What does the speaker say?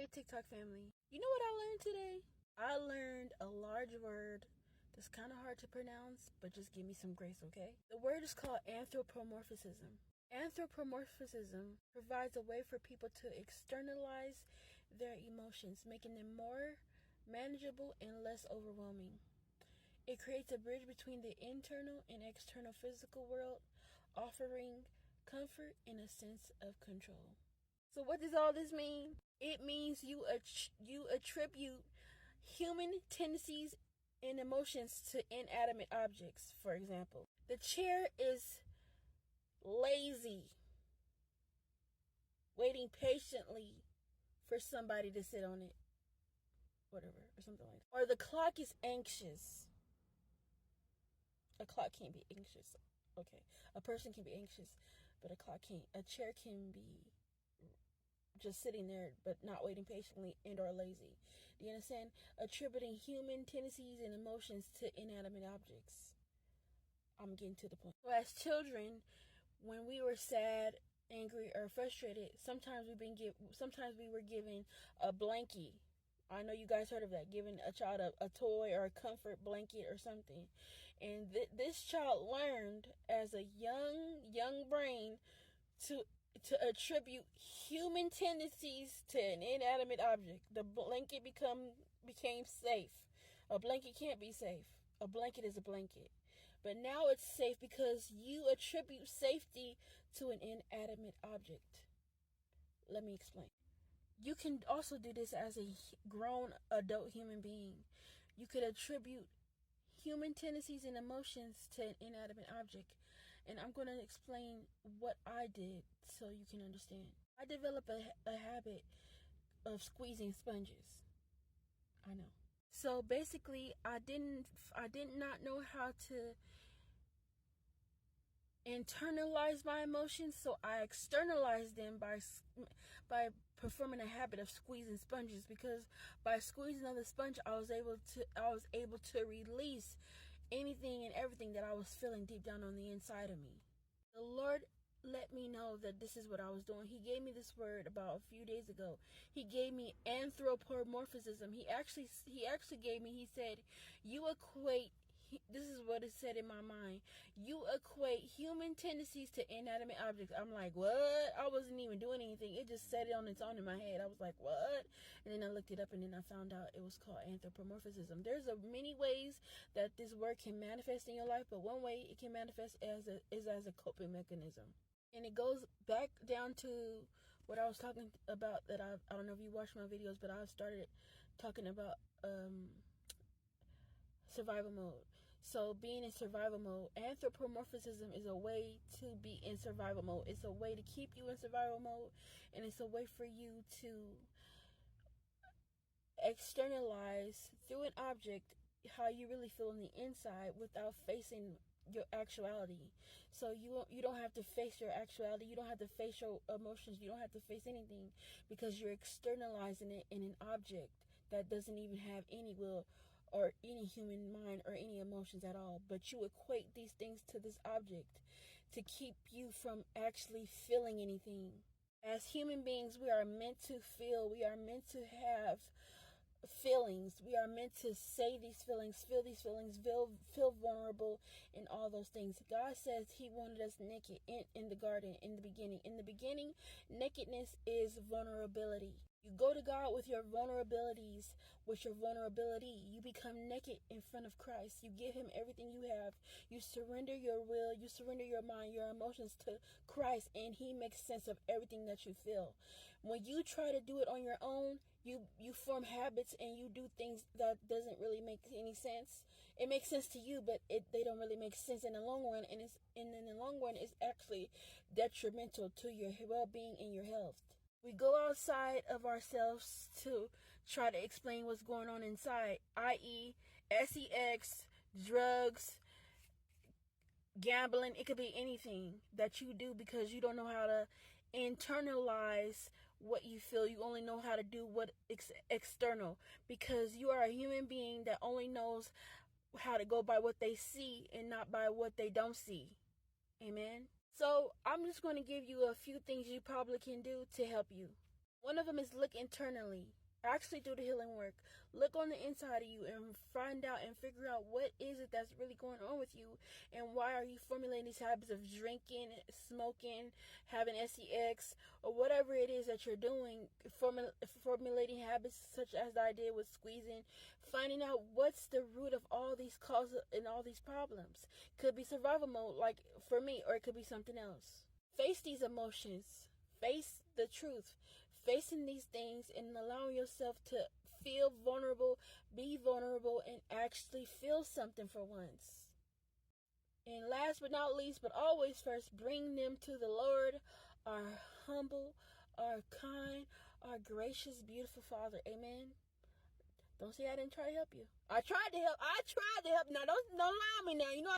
TikTok family. You know what I learned today? I learned a large word that's kind of hard to pronounce, but just give me some grace, okay? The word is called anthropomorphism. Anthropomorphism provides a way for people to externalize their emotions, making them more manageable and less overwhelming. It creates a bridge between the internal and external physical world, offering comfort and a sense of control. So what does all this mean? It means you attribute human tendencies and emotions to inanimate objects. For example, the chair is lazy, waiting patiently for somebody to sit on it, whatever, or something like that. Or the clock is anxious. A clock can't be anxious. Okay, a person can be anxious, but a clock can't. A chair can be just sitting there but not waiting patiently and or lazy. Do you understand? Attributing human tendencies and emotions to inanimate objects. I'm getting to the point. So as children, when we were sad, angry, or frustrated, sometimes we were given a blankie. I know you guys heard of that, giving a child a toy or a comfort blanket or something. And this child learned as a young brain to attribute human tendencies to an inanimate object. The blanket became safe. A blanket can't be safe. A blanket is a blanket. But now it's safe because you attribute safety to an inanimate object. Let me explain. You can also do this as a grown adult human being. You could attribute human tendencies and emotions to an inanimate object. And I'm going to explain what I did so you can understand. I developed a habit of squeezing sponges. I know. So basically, I did not know how to internalize my emotions, so I externalized them by performing a habit of squeezing sponges, because by squeezing on the sponge I was able to release anything and everything that I was feeling deep down on the inside of me. The Lord let me know that this is what I was doing. He gave me this word about a few days ago. He gave me anthropomorphism. He actually gave me, he said, this is what it said in my mind. You equate human tendencies to inanimate objects. I'm like, what? I wasn't even doing anything. It just said it on its own in my head. I was like, what? And then I looked it up, and then I found out it was called anthropomorphism. There's many ways that this word can manifest in your life, but one way it can manifest is as a coping mechanism. And it goes back down to what I was talking about, that I don't know if you watched my videos, but I started talking about survival mode. So being in survival mode, anthropomorphism is a way to be in survival mode. It's a way to keep you in survival mode, and it's a way for you to externalize through an object how you really feel on the inside without facing your actuality. So you don't have to face your actuality. You don't have to face your emotions. You don't have to face anything, because you're externalizing it in an object that doesn't even have any will or any human mind or any emotions at all. But you equate these things to this object to keep you from actually feeling anything. As human beings, we are meant to feel. We are meant to have feelings. We are meant to say these feelings, feel these feelings, feel vulnerable, and all those things. God says he wanted us naked in the garden in the beginning. In the beginning, nakedness is vulnerability. You go to God with your vulnerabilities, with your vulnerability. You become naked in front of Christ. You give him everything you have. You surrender your will, you surrender your mind, your emotions to Christ, and he makes sense of everything that you feel. When you try to do it on your own, you form habits and you do things that doesn't really make any sense. It makes sense to you, but they don't really make sense in the long run, and in the long run it's actually detrimental to your well-being and your health. We go outside of ourselves to try to explain what's going on inside, i.e. sex, drugs, gambling. It could be anything that you do because you don't know how to internalize what you feel. You only know how to do what external, because you are a human being that only knows how to go by what they see and not by what they don't see. Amen. So I'm just going to give you a few things you probably can do to help you. One of them is look internally. Actually do the healing work. Look on the inside of you and find out and figure out what is it that's really going on with you, and why are you formulating these habits of drinking, smoking, having sex, or whatever it is that you're doing, formulating habits such as I did with squeezing, finding out what's the root of all these causes and all these problems. Could be survival mode, like for me, or it could be something else. Face these emotions. Face the truth. Facing these things and allowing yourself to feel vulnerable, be vulnerable, and actually feel something for once. And last but not least, but always first, bring them to the Lord, our humble, our kind, our gracious, beautiful Father. Amen. Don't say I didn't try to help you. I tried to help. Now don't lie me now. You know.